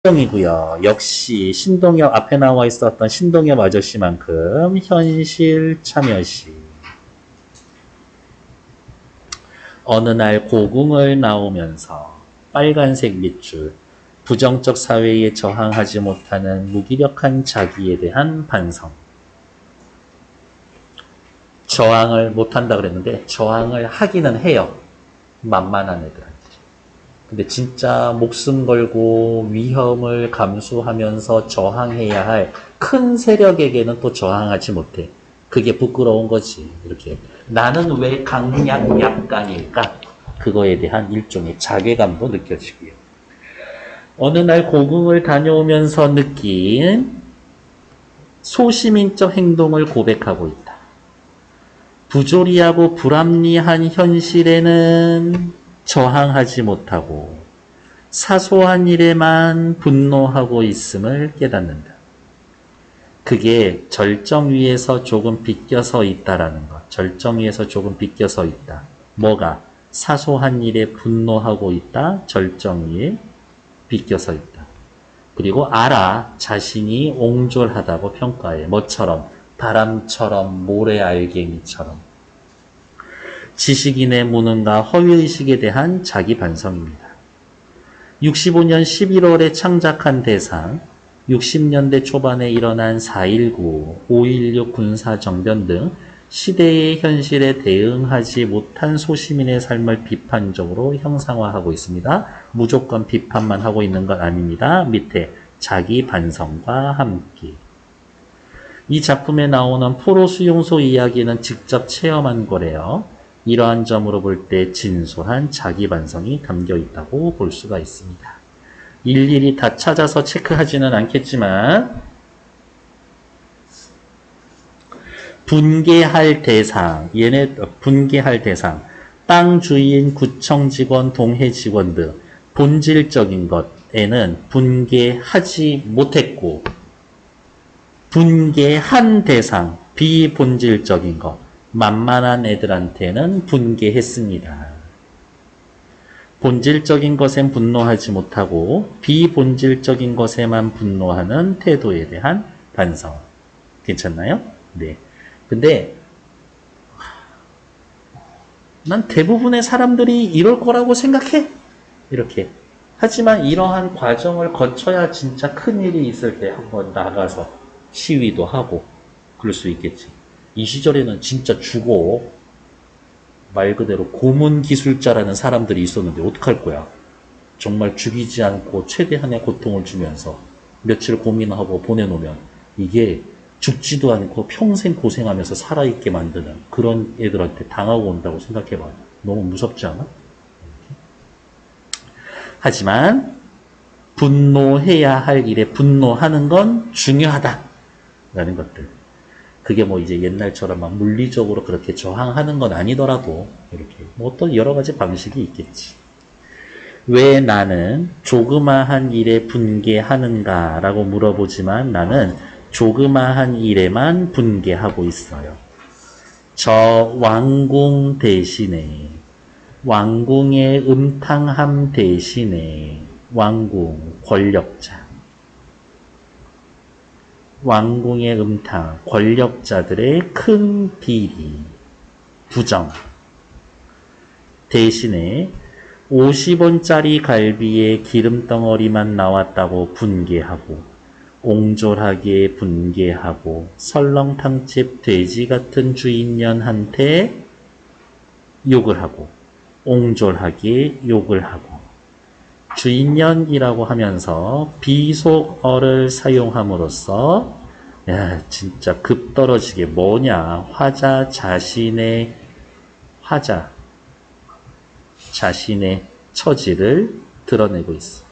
신동이고요. 역시 신동엽 앞에 나와 있었던 신동엽 아저씨만큼 현실 참여시. 어느 날 고궁을 나오면서 빨간색 밑줄, 부정적 사회에 저항하지 못하는 무기력한 자기에 대한 반성. 저항을 못한다 그랬는데 저항을 하기는 해요. 만만한 애들한테. 근데 진짜 목숨 걸고 위험을 감수하면서 저항해야 할 큰 세력에게는 또 저항하지 못해. 그게 부끄러운 거지. 이렇게. 나는 왜 강약약강일까? 그거에 대한 일종의 자괴감도 느껴지고요. 어느 날 고궁을 다녀오면서 느낀 소시민적 행동을 고백하고 있다. 부조리하고 불합리한 현실에는 저항하지 못하고 사소한 일에만 분노하고 있음을 깨닫는다. 그게 절정 위에서 조금 비껴서 있다라는 것. 절정 위에서 조금 비껴서 있다. 뭐가? 사소한 일에 분노하고 있다. 절정 위에 비껴서 있다. 그리고 알아. 자신이 옹졸하다고 평가해. 뭐처럼? 바람처럼 모래알갱이처럼. 지식인의 무능과 허위의식에 대한 자기 반성입니다. 65년 11월에 창작한 대상, 60년대 초반에 일어난 4.19, 5.16 군사정변 등 시대의 현실에 대응하지 못한 소시민의 삶을 비판적으로 형상화하고 있습니다. 무조건 비판만 하고 있는 건 아닙니다. 밑에 자기 반성과 함께. 이 작품에 나오는 포로 수용소 이야기는 직접 체험한 거래요. 이러한 점으로 볼 때 진솔한 자기 반성이 담겨 있다고 볼 수가 있습니다. 일일이 다 찾아서 체크하지는 않겠지만 분개할 대상, 분개할 대상, 땅 주인, 구청 직원, 동해 직원 등 본질적인 것에는 분개하지 못했고 분개한 대상, 비본질적인 것, 만만한 애들한테는 분개했습니다. 본질적인 것엔 분노하지 못하고 비본질적인 것에만 분노하는 태도에 대한 반성. 괜찮나요? 네. 근데 난 대부분의 사람들이 이럴 거라고 생각해. 이렇게. 하지만 이러한 과정을 거쳐야 진짜 큰일이 있을 때 한번 나가서 시위도 하고 그럴 수 있겠지. 이 시절에는 진짜 죽어. 말 그대로 고문 기술자라는 사람들이 있었는데 어떡할 거야? 정말 죽이지 않고 최대한의 고통을 주면서 며칠 고민하고 보내놓으면 이게 죽지도 않고 평생 고생하면서 살아있게 만드는 그런 애들한테 당하고 온다고 생각해봐요. 너무 무섭지 않아? 하지만 분노해야 할 일에 분노하는 건 중요하다라는 것들. 그게 뭐 이제 옛날처럼 막 물리적으로 그렇게 저항하는 건 아니더라도 이렇게 뭐 어떤 여러 가지 방식이 있겠지. 왜 나는 조그마한 일에 분개하는가 라고 물어보지만 나는 조그마한 일에만 분개하고 있어요. 저 왕궁 대신에 왕궁의 음탕함 대신에 왕궁 권력자 왕궁의 음탕, 권력자들의 큰 비리, 부정. 대신에 50원짜리 갈비에 기름덩어리만 나왔다고 분개하고, 옹졸하게 분개하고, 설렁탕집 돼지 같은 주인년한테 욕을 하고, 옹졸하게 욕을 하고, 주인년이라고 하면서 비속어를 사용함으로써 야 진짜 급 떨어지게 뭐냐 자신의 처지를 드러내고 있어.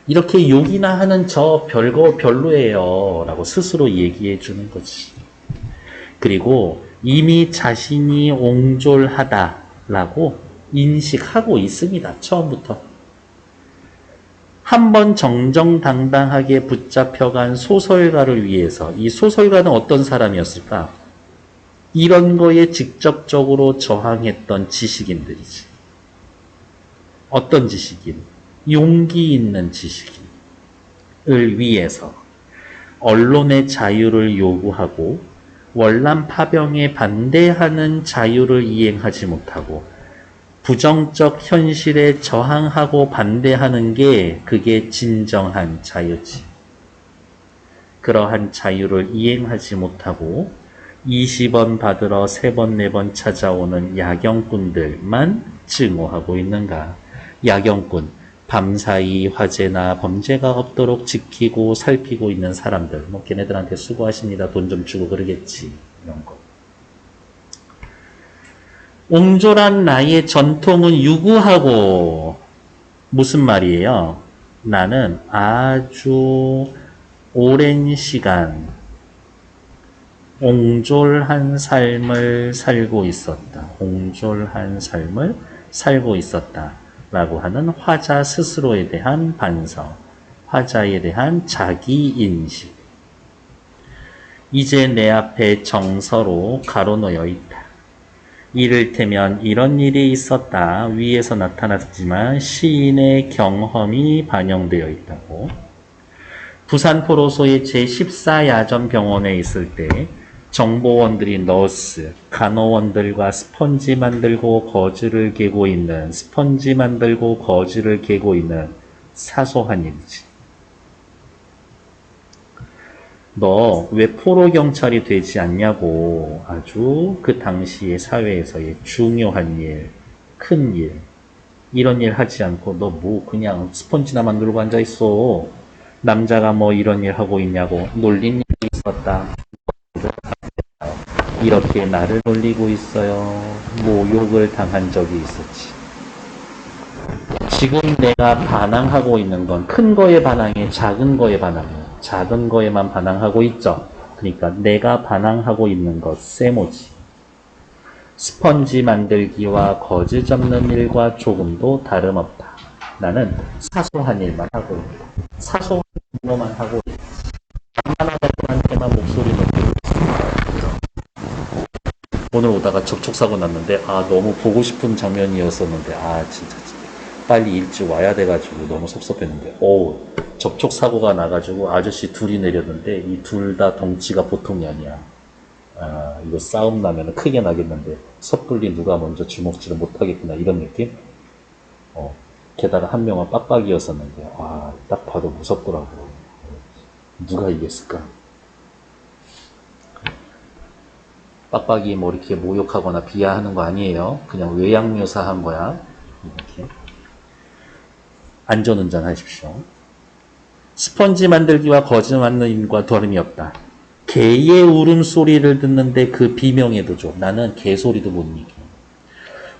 이렇게 욕이나 하는 저 별거 별로예요 라고 스스로 얘기해 주는 거지. 그리고 이미 자신이 옹졸하다라고 인식하고 있습니다. 처음부터. 한번 정정당당하게 붙잡혀간 소설가를 위해서 이 소설가는 어떤 사람이었을까? 이런 거에 직접적으로 저항했던 지식인들이지. 어떤 지식인? 용기 있는 지식인을 위해서 언론의 자유를 요구하고 월남 파병에 반대하는 자유를 이행하지 못하고 부정적 현실에 저항하고 반대하는 게 그게 진정한 자유지. 그러한 자유를 이행하지 못하고 20원 받으러 3번, 4번 찾아오는 야경꾼들만 증오하고 있는가? 야경꾼, 밤사이 화재나 범죄가 없도록 지키고 살피고 있는 사람들. 뭐 걔네들한테 수고하십니다. 돈 좀 주고 그러겠지. 이런 거. 옹졸한 나의 전통은 유구하고 무슨 말이에요? 나는 아주 오랜 시간 옹졸한 삶을 살고 있었다. 옹졸한 삶을 살고 있었다. 라고 하는 화자 스스로에 대한 반성, 화자에 대한 자기인식. 이제 내 앞에 정서로 가로놓여 있다. 이를테면 이런 일이 있었다. 위에서 나타났지만 시인의 경험이 반영되어 있다고. 부산 포로소의 제14야전병원에 있을 때 정보원들이 너스, 간호원들과 스펀지 만들고 거즈를 개고 있는 사소한 일이지. 너 왜 포로경찰이 되지 않냐고. 아주 그 당시의 사회에서의 중요한 일, 큰 일, 이런 일 하지 않고 너 뭐 그냥 스펀지나 만들고 앉아있어. 남자가 뭐 이런 일 하고 있냐고. 놀린 일이 있었다. 이렇게 나를 놀리고 있어요. 모욕을 당한 적이 있었지. 지금 내가 반항하고 있는 건 큰 거에 반항해, 작은 거에 반항해. 작은 거에만 반항하고 있죠. 그러니까 내가 반항하고 있는 것 세모지. 스펀지 만들기와 거즈 접는 일과 조금도 다름없다. 나는 사소한 일만 하고 있다. 사소한 일만 하고 있다. 만만한 목소리 높이고 있어. 오늘 오다가 접촉사고 났는데 너무 보고 싶은 장면이었었는데 진짜 빨리 일찍 와야 돼가지고 너무 섭섭했는데 접촉사고가 나가지고 아저씨 둘이 내렸는데 이 둘 다 덩치가 보통이 아니야. 이거 싸움 나면 크게 나겠는데 섣불리 누가 먼저 주먹질을 못하겠구나 이런 느낌? 게다가 한 명은 빡빡이었었는데 딱 봐도 무섭더라고. 누가 이겼을까? 빡빡이 뭐 이렇게 모욕하거나 비하하는 거 아니에요. 그냥 외양묘사한 거야. 이렇게. 안전운전 하십시오. 스펀지 만들기와 거즈 만들기와 다름이 없다. 개의 울음소리를 듣는데 그 비명에도 줘. 나는 개소리도 못 이겨.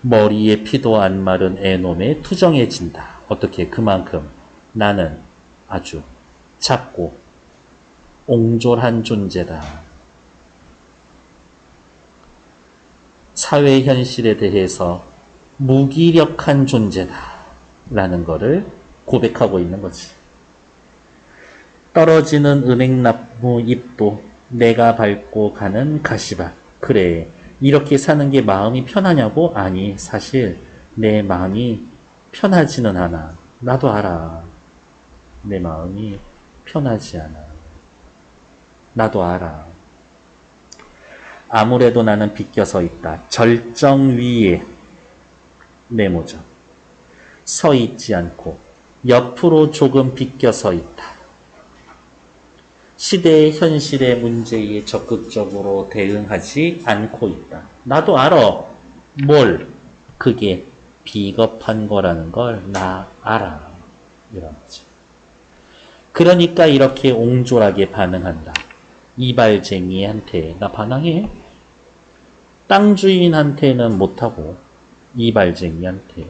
머리에 피도 안 마른 애놈에 투정해진다. 어떻게? 그만큼 나는 아주 작고 옹졸한 존재다. 사회 현실에 대해서 무기력한 존재다. 라는 거를 고백하고 있는 거지. 떨어지는 은행나무 잎도 내가 밟고 가는 가시밭. 그래, 이렇게 사는 게 마음이 편하냐고? 아니, 사실 내 마음이 편하지는 않아. 나도 알아. 내 마음이 편하지 않아. 나도 알아. 아무래도 나는 비껴서 있다. 절정 위에 네모져. 서 있지 않고 옆으로 조금 비껴서 있다. 시대의 현실의 문제에 적극적으로 대응하지 않고 있다. 나도 알아. 뭘? 그게 비겁한 거라는 걸 나 알아. 이런 거죠. 그러니까 이렇게 옹졸하게 반응한다. 이발쟁이한테 나 반항해. 땅 주인한테는 못하고 이발쟁이한테,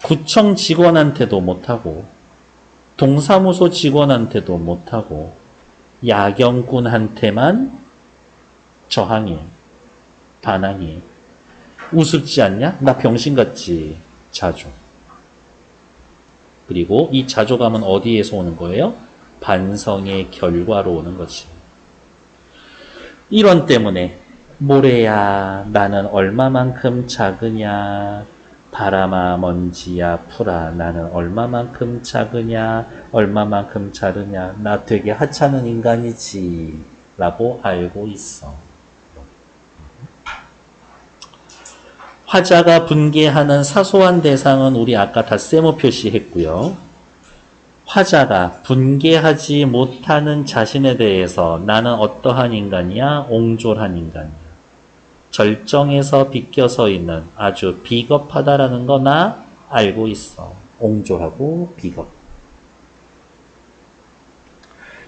구청 직원한테도 못하고 동사무소 직원한테도 못하고 야경꾼한테만 저항해. 반항해. 우습지 않냐? 나 병신 같지? 자조. 그리고 이 자조감은 어디에서 오는 거예요? 반성의 결과로 오는 거지. 이런 때문에 모래야 나는 얼마만큼 작으냐, 바람아 먼지야 풀아 나는 얼마만큼 작으냐 얼마만큼 작으냐 나 되게 하찮은 인간이지 라고 알고 있어. 화자가 분개하는 사소한 대상은 우리 아까 다 세모 표시했고요. 화자가 분개하지 못하는 자신에 대해서 나는 어떠한 인간이야? 옹졸한 인간이야. 절정에서 비껴서 있는 아주 비겁하다라는 거 나 알고 있어. 옹졸하고 비겁.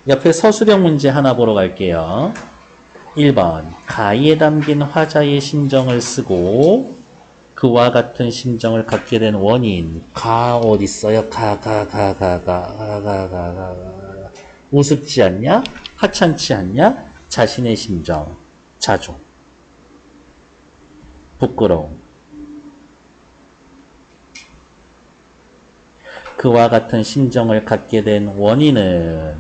옆에 서술형 문제 하나 보러 갈게요. 1번 가에 담긴 화자의 심정을 쓰고 그와 같은 심정을 갖게 된 원인. 가 어디 있어요? 우습지 않냐? 하찮지 않냐? 자신의 심정. 자조. 부끄러움. 그와 같은 심정을 갖게 된 원인은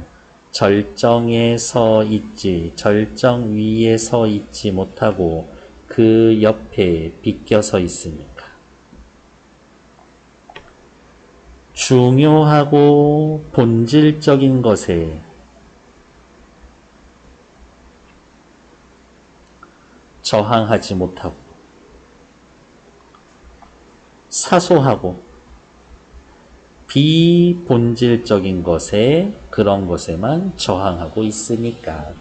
절정에 서 있지, 절정 위에 서 있지 못하고 그 옆에 비껴서 있으니까. 중요하고 본질적인 것에 저항하지 못하고 사소하고 비본질적인 것에 그런 것에만 저항하고 있으니까.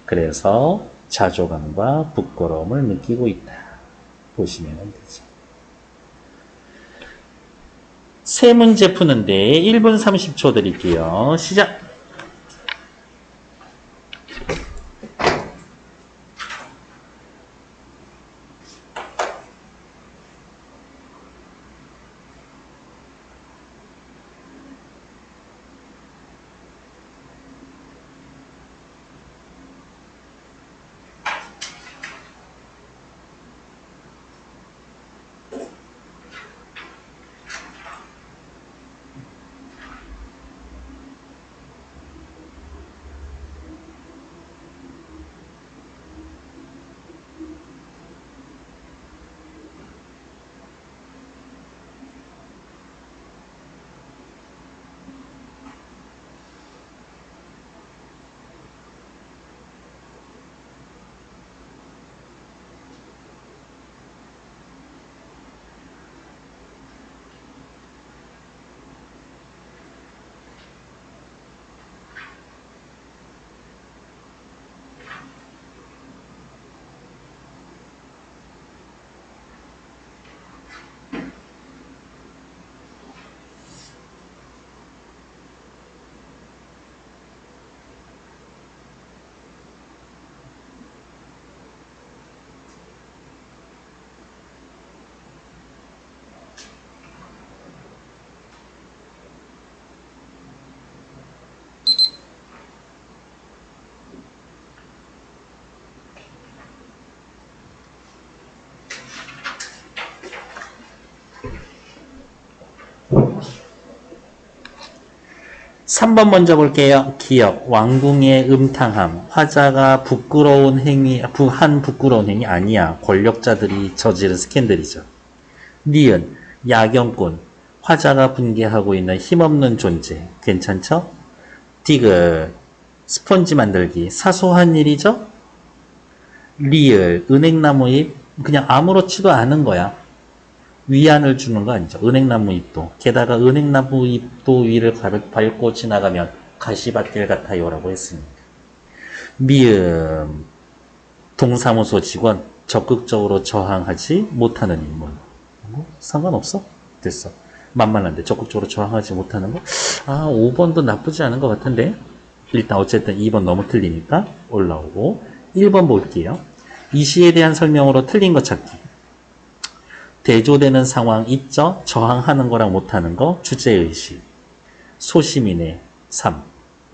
그래서 자조감과 부끄러움을 느끼고 있다. 보시면 되죠. 세 문제 푸는데 1분 30초 드릴게요. 시작! 3번 먼저 볼게요. 기억, 왕궁의 음탕함. 화자가 부끄러운 행위, 한 부끄러운 행위 아니야. 권력자들이 저지른 스캔들이죠. 니은, 야경꾼. 화자가 분개하고 있는 힘없는 존재. 괜찮죠? 디귿, 스펀지 만들기. 사소한 일이죠? 리을, 은행나무 잎. 그냥 아무렇지도 않은 거야. 위안을 주는 거 아니죠. 은행나무 잎도. 게다가 은행나무 잎도 위를 밟고 지나가면 가시밭길 같아요라고 했습니다. 미음, 동사무소 직원, 적극적으로 저항하지 못하는 인물. 뭐 상관없어? 됐어. 만만한데 적극적으로 저항하지 못하는 거? 5번도 나쁘지 않은 것 같은데. 일단 어쨌든 2번 너무 틀리니까 올라오고 1번 볼게요. 이 시에 대한 설명으로 틀린 것 찾기. 대조되는 상황 있죠? 저항하는 거랑 못하는 거. 주제의식. 소시민의 3.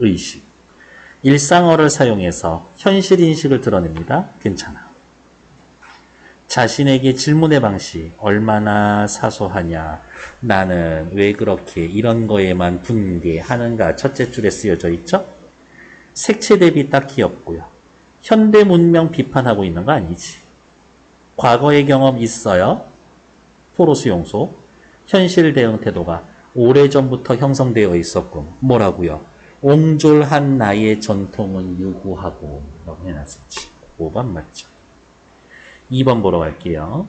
의식. 일상어를 사용해서 현실인식을 드러냅니다. 괜찮아. 자신에게 질문의 방식. 얼마나 사소하냐. 나는 왜 그렇게 이런 거에만 분개하는가. 첫째 줄에 쓰여져 있죠? 색채 대비 딱히 없고요. 현대 문명 비판하고 있는 거 아니지. 과거의 경험 있어요? 포로 수용소. 현실 대응 태도가 오래전부터 형성되어 있었고 뭐라고요? 옹졸한 나의 전통은 유구하고 라고 해놨었지. 5번 맞죠. 2번 보러 갈게요.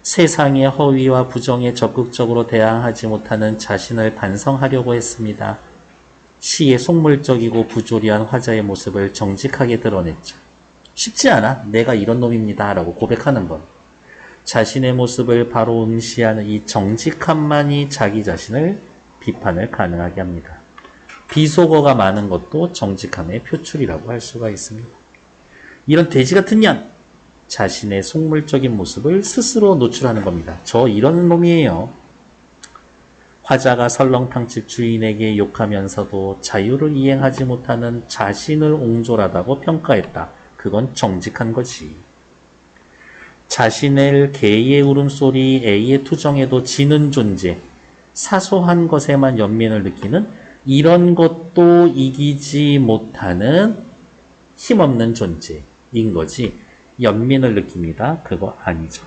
세상의 허위와 부정에 적극적으로 대항하지 못하는 자신을 반성하려고 했습니다. 시의 속물적이고 부조리한 화자의 모습을 정직하게 드러냈죠. 쉽지 않아. 내가 이런 놈입니다. 라고 고백하는 것. 자신의 모습을 바로 응시하는 이 정직함만이 자기 자신을 비판을 가능하게 합니다. 비속어가 많은 것도 정직함의 표출이라고 할 수가 있습니다. 이런 돼지 같은 년! 자신의 속물적인 모습을 스스로 노출하는 겁니다. 저 이런 놈이에요. 화자가 설렁탕집 주인에게 욕하면서도 자유를 이행하지 못하는 자신을 옹졸하다고 평가했다. 그건 정직한 거지. 자신을 개의 울음소리, A의 투정에도 지는 존재, 사소한 것에만 연민을 느끼는 이런 것도 이기지 못하는 힘없는 존재인 거지. 연민을 느낍니다. 그거 아니죠.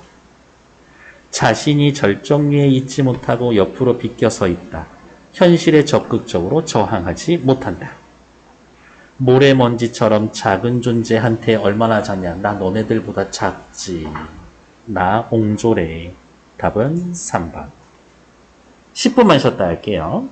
자신이 절정리에 있지 못하고 옆으로 비껴서 있다. 현실에 적극적으로 저항하지 못한다. 모래먼지처럼 작은 존재한테 얼마나 작냐. 나 너네들보다 작지. 나 옹졸해. 답은 3번. 10분만 쉬었다 할게요.